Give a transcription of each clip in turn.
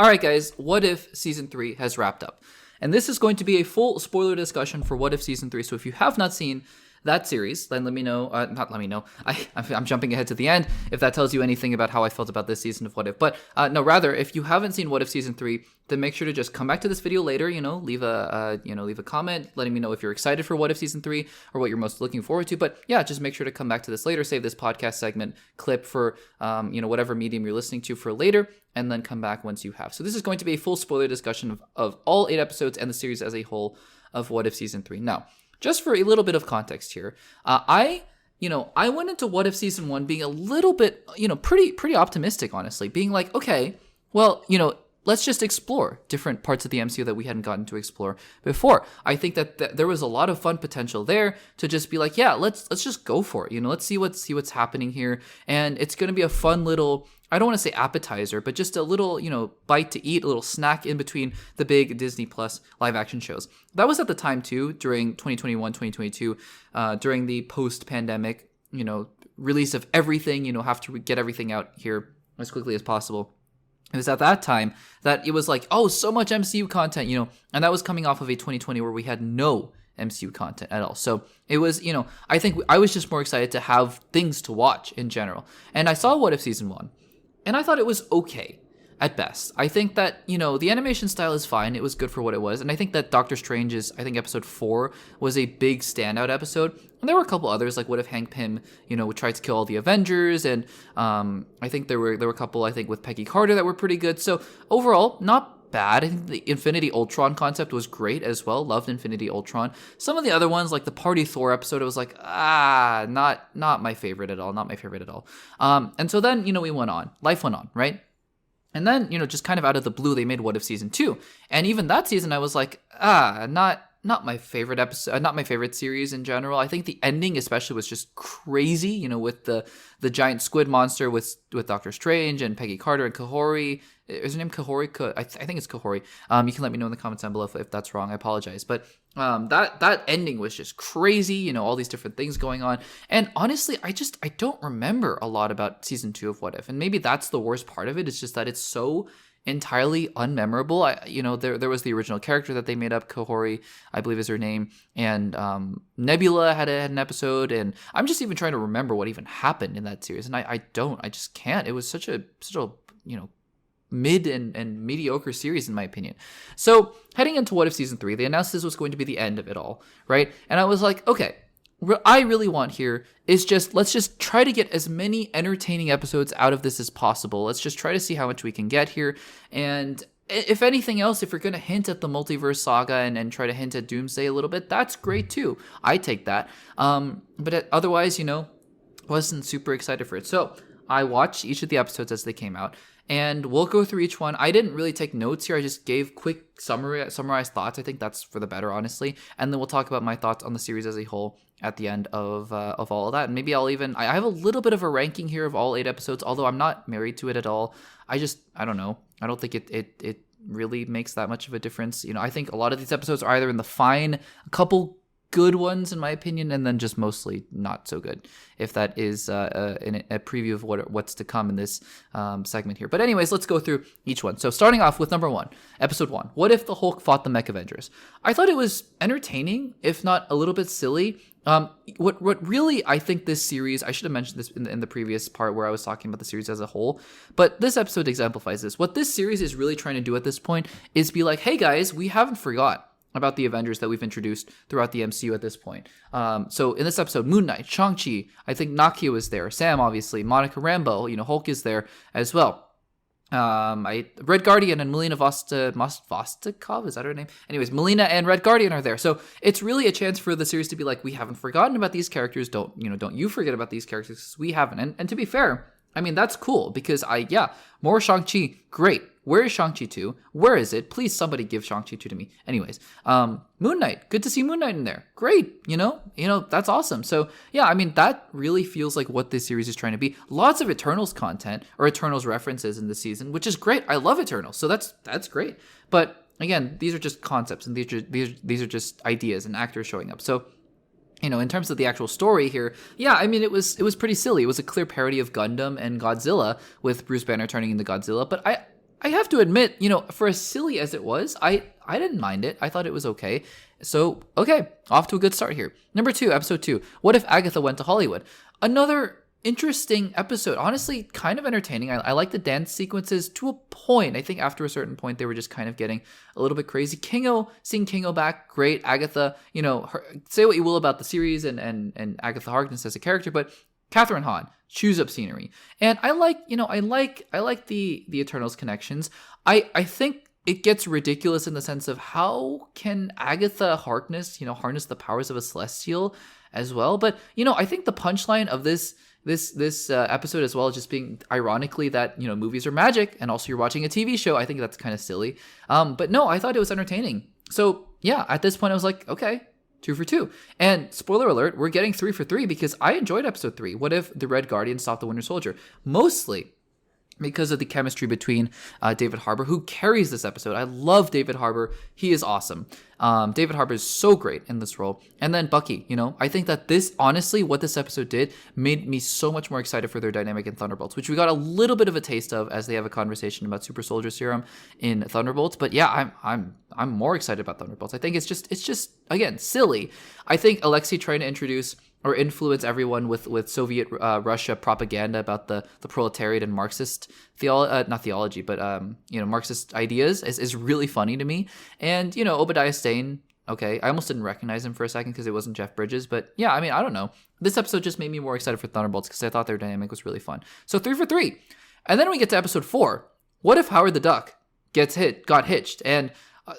All right, guys, What If Season 3 has wrapped up. And this is going to be a full spoiler discussion for What If Season 3. So if you have not seen that series, then let me know. I'm jumping ahead to the end if that tells you anything about how I felt about this season of What If. But no, rather, if you haven't seen What If Season 3, then make sure to just come back to this video later, leave a comment letting me know if you're excited for What If Season 3 or what you're most looking forward to. But yeah, just make sure to come back to this later, save this podcast segment clip for, whatever medium you're listening to for later, and then come back once you have. So this is going to be a full spoiler discussion of all 8 episodes and the series as a whole of What If Season 3. Now, just for a little bit of context here, I went into What If Season 1 being a little bit, pretty optimistic, honestly, being like, okay, well, let's just explore different parts of the MCU that we hadn't gotten to explore before. I think that there was a lot of fun potential there to just be like, yeah, let's just go for it. Let's see what's happening here, and it's going to be a fun little, I don't want to say appetizer, but just a little, bite to eat, a little snack in between the big Disney Plus live action shows. That was at the time too, during 2021, 2022, during the post-pandemic, release of everything, have to get everything out here as quickly as possible. It was at that time that it was like, oh, so much MCU content, and that was coming off of a 2020 where we had no MCU content at all. So it was, I think I was just more excited to have things to watch in general. And I saw What If Season 1. And I thought it was okay at best. I think that, the animation style is fine. It was good for what it was. And I think that Doctor Strange's, episode 4 was a big standout episode. And there were a couple others, like What If Hank Pym, tried to kill all the Avengers. And I think there were a couple, with Peggy Carter that were pretty good. So overall, not bad. I think the Infinity Ultron concept was great as well. Loved Infinity Ultron. Some of the other ones, like the Party Thor episode, it was like, not my favorite at all. Not my favorite at all. And so then, we went on. Life went on, right? And then, just kind of out of the blue, they made What If Season 2. And even that season, I was like, not my favorite episode, not my favorite series in general. I think the ending especially was just crazy, with the giant squid monster with Doctor Strange and Peggy Carter and Kahori. Is her name Kahori? I think it's Kahori. You can let me know in the comments down below if that's wrong. I apologize. But that ending was just crazy, all these different things going on. And honestly, I don't remember a lot about Season 2 of What If. And maybe that's the worst part of it. It's just that it's so entirely unmemorable. There was the original character that they made up, Kahori, I believe is her name, and Nebula had an episode, and I'm just even trying to remember what even happened in that series, and I just can't. It was such a mid and mediocre series in my opinion. So heading into What If Season 3, they announced this was going to be the end of it all, right? And I was like, okay, what I really want here is let's just try to get as many entertaining episodes out of this as possible. Let's just try to see how much we can get here. And if anything else, if you're going to hint at the multiverse saga and try to hint at Doomsday a little bit, that's great too. I take that. But otherwise, wasn't super excited for it. So I watched each of the episodes as they came out, and we'll go through each one. I didn't really take notes here. I just gave quick summarized thoughts. I think that's for the better, honestly. And then we'll talk about my thoughts on the series as a whole at the end of all of that. And maybe I have a little bit of a ranking here of all 8 episodes, although I'm not married to it at all. I don't know. I don't think it really makes that much of a difference. I think a lot of these episodes are either in the fine, a couple good ones in my opinion, and then just mostly not so good, if that is a preview of what's to come in this segment here. But anyways, let's go through each one. So starting off with number 1, episode 1, What If the Hulk Fought the Mech Avengers? I thought it was entertaining, if not a little bit silly. What really, I think this series, I should have mentioned this in the previous part where I was talking about the series as a whole, but this episode exemplifies this. What this series is really trying to do at this point is be like, hey guys, we haven't forgot about the Avengers that we've introduced throughout the MCU at this point. So in this episode, Moon Knight, Shang-Chi, I think Nakia was there, Sam obviously, Monica Rambeau, Hulk is there as well. Red Guardian and Melina Vostokov, is that her name? Anyways, Melina and Red Guardian are there. So it's really a chance for the series to be like, we haven't forgotten about these characters. Don't you forget about these characters, because we haven't. And to be fair, I mean, that's cool, because more Shang-Chi, great. Where is Shang-Chi 2? Where is it? Please, somebody give Shang-Chi 2 to me. Anyways, Moon Knight. Good to see Moon Knight in there. Great. That's awesome. So, yeah, I mean, that really feels like what this series is trying to be. Lots of Eternals content, or Eternals references in this season, which is great. I love Eternals, so that's great. But, again, these are just concepts, and these are just ideas and actors showing up. So, in terms of the actual story here, yeah, I mean, it was pretty silly. It was a clear parody of Gundam and Godzilla, with Bruce Banner turning into Godzilla. But I have to admit, for as silly as it was, I didn't mind it. I thought it was okay. So, okay, off to a good start here. Number 2, episode 2. What if Agatha went to Hollywood? Another interesting episode. Honestly, kind of entertaining. I like the dance sequences to a point. I think after a certain point, they were just kind of getting a little bit crazy. Seeing Kingo back, great. Agatha, say what you will about the series and Agatha Harkness as a character, but Catherine Hahn chews up scenery. And I like the Eternals connections. I think it gets ridiculous in the sense of how can Agatha Harkness, harness the powers of a Celestial as well. But, I think the punchline of this episode as well, just being ironically that, movies are magic and also you're watching a TV show. I think that's kind of silly. But no, I thought it was entertaining. So yeah, at this point I was like, okay, 2 for 2. And spoiler alert, we're getting 3 for 3 because I enjoyed episode 3. What if the Red Guardian stopped the Winter Soldier? Mostly because of the chemistry between David Harbour, who carries this episode. I love David Harbour. He is awesome. David Harbour is so great in this role. And then Bucky, I think that honestly, what this episode did made me so much more excited for their dynamic in Thunderbolts, which we got a little bit of a taste of as they have a conversation about Super Soldier Serum in Thunderbolts. But yeah, I'm more excited about Thunderbolts. I think it's just again, silly. I think Alexei trying to introduce or influence everyone with Soviet Russia propaganda about the proletariat and Marxist not theology, but Marxist ideas is really funny to me. And Obadiah Stane, okay, I almost didn't recognize him for a second because it wasn't Jeff Bridges, but yeah, I mean, I don't know. This episode just made me more excited for Thunderbolts because I thought their dynamic was really fun. So 3 for 3, and then we get to episode 4. What if Howard the Duck got hitched? And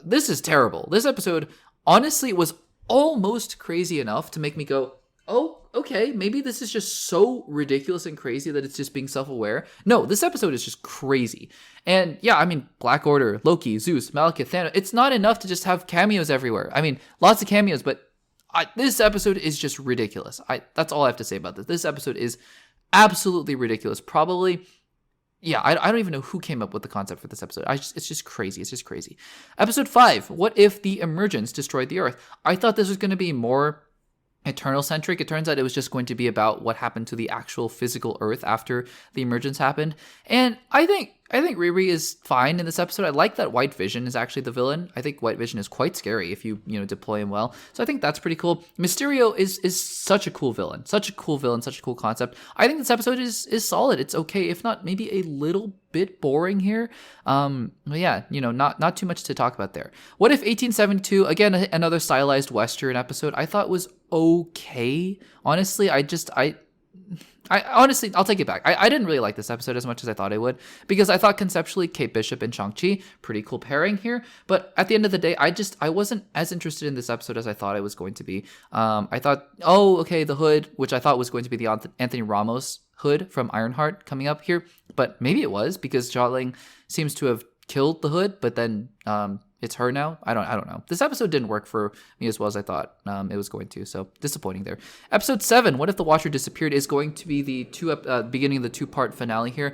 this is terrible. This episode honestly was almost crazy enough to make me go, oh, okay, maybe this is just so ridiculous and crazy that it's just being self-aware. No, this episode is just crazy. And yeah, I mean, Black Order, Loki, Zeus, Malekith, Thanos, it's not enough to just have cameos everywhere. I mean, lots of cameos, but this episode is just ridiculous. That's all I have to say about this. This episode is absolutely ridiculous. Probably, yeah, I don't even know who came up with the concept for this episode. It's just crazy. It's just crazy. Episode 5, what if the Emergence destroyed the Earth? I thought this was going to be more Eternal-centric. It turns out it was just going to be about what happened to the actual physical Earth after the emergence happened. And I think Riri is fine in this episode. I like that White Vision is actually the villain. I think White Vision is quite scary if you deploy him well. So I think that's pretty cool. Mysterio is such a cool villain. Such a cool villain, such a cool concept. I think this episode is solid. It's okay, if not maybe a little bit boring here. But yeah, not too much to talk about there. What if 1872, again, another stylized Western episode, I thought was okay. Honestly, honestly, I'll take it back. I didn't really like this episode as much as I thought I would, because I thought conceptually Kate Bishop and Shang-Chi, pretty cool pairing here. But at the end of the day, I wasn't as interested in this episode as I thought I was going to be. I thought, oh, okay, the Hood, which I thought was going to be the Anthony Ramos Hood from Ironheart coming up here. But maybe it was, because Xiaoling seems to have killed the Hood, but then it's her now. I don't know. This episode didn't work for me as well as I thought it was going to. So disappointing there. Episode 7, What If the Watcher Disappeared, is going to be the beginning of the 2-part finale here.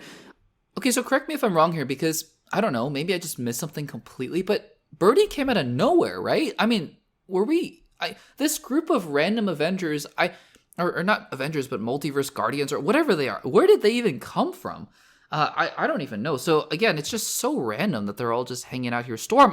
Okay, so correct me if I'm wrong here, because I don't know, maybe I just missed something completely, but Birdie came out of nowhere, right? I mean, this group of random Avengers, or not Avengers, but Multiverse Guardians or whatever they are, where did they even come from? I don't even know. So again, it's just so random that they're all just hanging out here. Storm,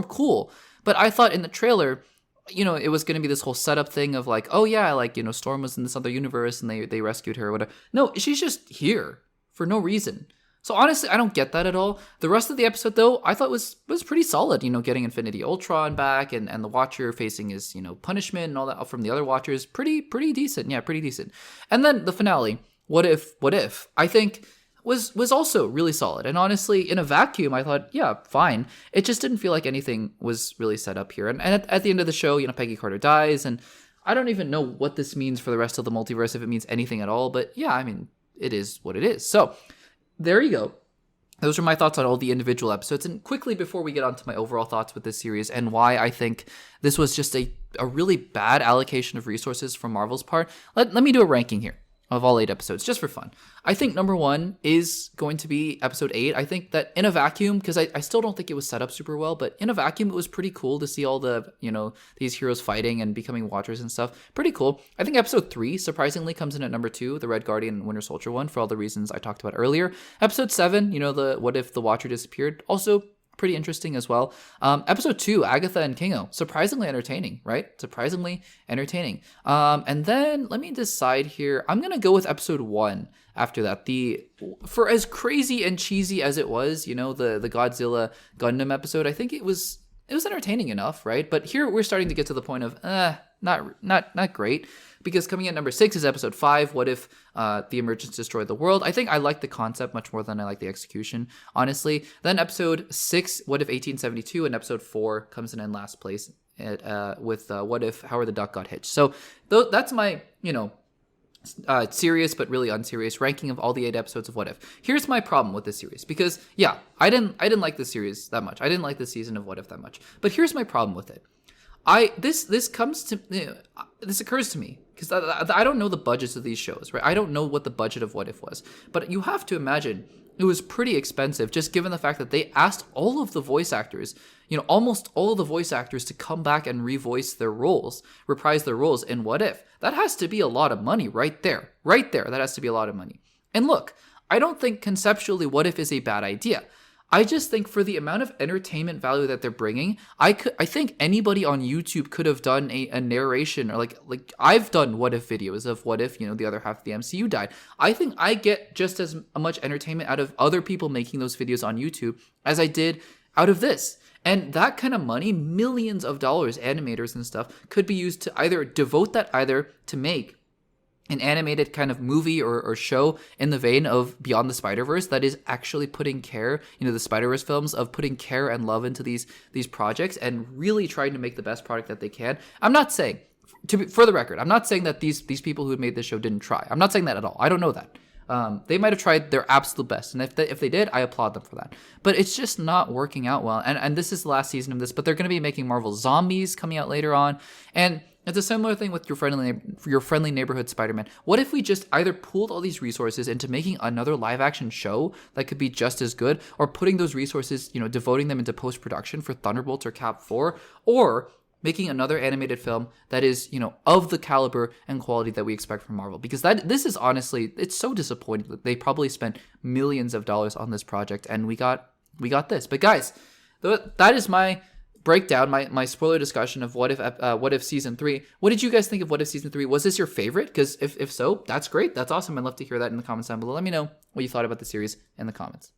cool. But I thought in the trailer, it was going to be this whole setup thing of like, oh yeah, like, Storm was in this other universe and they rescued her or whatever. No, she's just here for no reason. So honestly, I don't get that at all. The rest of the episode though, I thought was pretty solid, getting Infinity Ultron back and the Watcher facing his, punishment and all that from the other Watchers. Pretty decent. Yeah, pretty decent. And then the finale, what if, I think was also really solid. And honestly, in a vacuum, I thought, yeah, fine. It just didn't feel like anything was really set up here. And at the end of the show, Peggy Carter dies, and I don't even know what this means for the rest of the multiverse, if it means anything at all. But yeah, I mean, it is what it is. So there you go. Those are my thoughts on all the individual episodes. And quickly, before we get on to my overall thoughts with this series and why I think this was just a really bad allocation of resources from Marvel's part, let me do a ranking here. of all 8 episodes, just for fun. I think number 1 is going to be episode 8. I think that in a vacuum, because I still don't think it was set up super well, but in a vacuum, it was pretty cool to see all the, these heroes fighting and becoming watchers and stuff. Pretty cool. I think episode 3, surprisingly, comes in at number 2, the Red Guardian and Winter Soldier one, for all the reasons I talked about earlier. Episode 7, the what if the Watcher disappeared, also pretty interesting as well. Episode 2, Agatha and Kingo, surprisingly entertaining, right? Surprisingly entertaining. And then let me decide here. I'm gonna go with episode 1 after that. For as crazy and cheesy as it was, the Godzilla Gundam episode, I think it was entertaining enough, right? But here we're starting to get to the point of not great. Because coming in number 6 is episode 5, What If the Emergence Destroyed the World. I think I like the concept much more than I like the execution, honestly. Then episode 6, What If 1872, and episode 4 comes in last place with What If Howard the Duck Got Hitched. So that's my, serious but really unserious ranking of all the 8 episodes of What If. Here's my problem with this series, because I didn't like this series that much. I didn't like the season of What If that much. But here's my problem with it. This occurs to me because I don't know the budgets of these shows, right? I don't know what the budget of What If was, but you have to imagine it was pretty expensive, just given the fact that they asked all of the voice actors, almost all of the voice actors, to come back and reprise their roles in What If. That has to be a lot of money right there. That has to be a lot of money. And look, I don't think conceptually What If is a bad idea. I just think for the amount of entertainment value that they're bringing, I think anybody on YouTube could have done a narration, or like I've done What If videos of what if, the other half of the MCU died. I think I get just as much entertainment out of other people making those videos on YouTube as I did out of this. And that kind of money, millions of dollars, animators and stuff, could be used to either devote that to make an animated kind of movie or show in the vein of Beyond the Spider-Verse that is actually putting care, the Spider-Verse films, of putting care and love into these projects and really trying to make the best product that they can. I'm not saying, for the record, I'm not saying that these people who made this show didn't try. I'm not saying that at all. I don't know that. They might have tried their absolute best, and if they did, I applaud them for that. But it's just not working out well. And this is the last season of this, but they're going to be making Marvel Zombies coming out later on, and it's a similar thing with your friendly neighborhood Spider-Man. What if we just either pooled all these resources into making another live-action show that could be just as good, or putting those resources, devoting them into post-production for Thunderbolts or Cap 4, or making another animated film that is, of the caliber and quality that we expect from Marvel. Because this is honestly, it's so disappointing that they probably spent millions of dollars on this project, and we got this. But guys, that is my breakdown, my spoiler discussion of What If Season 3. What did you guys think of What If Season 3? Was this your favorite? Because if so, that's great. That's awesome. I'd love to hear that in the comments down below. Let me know what you thought about the series in the comments.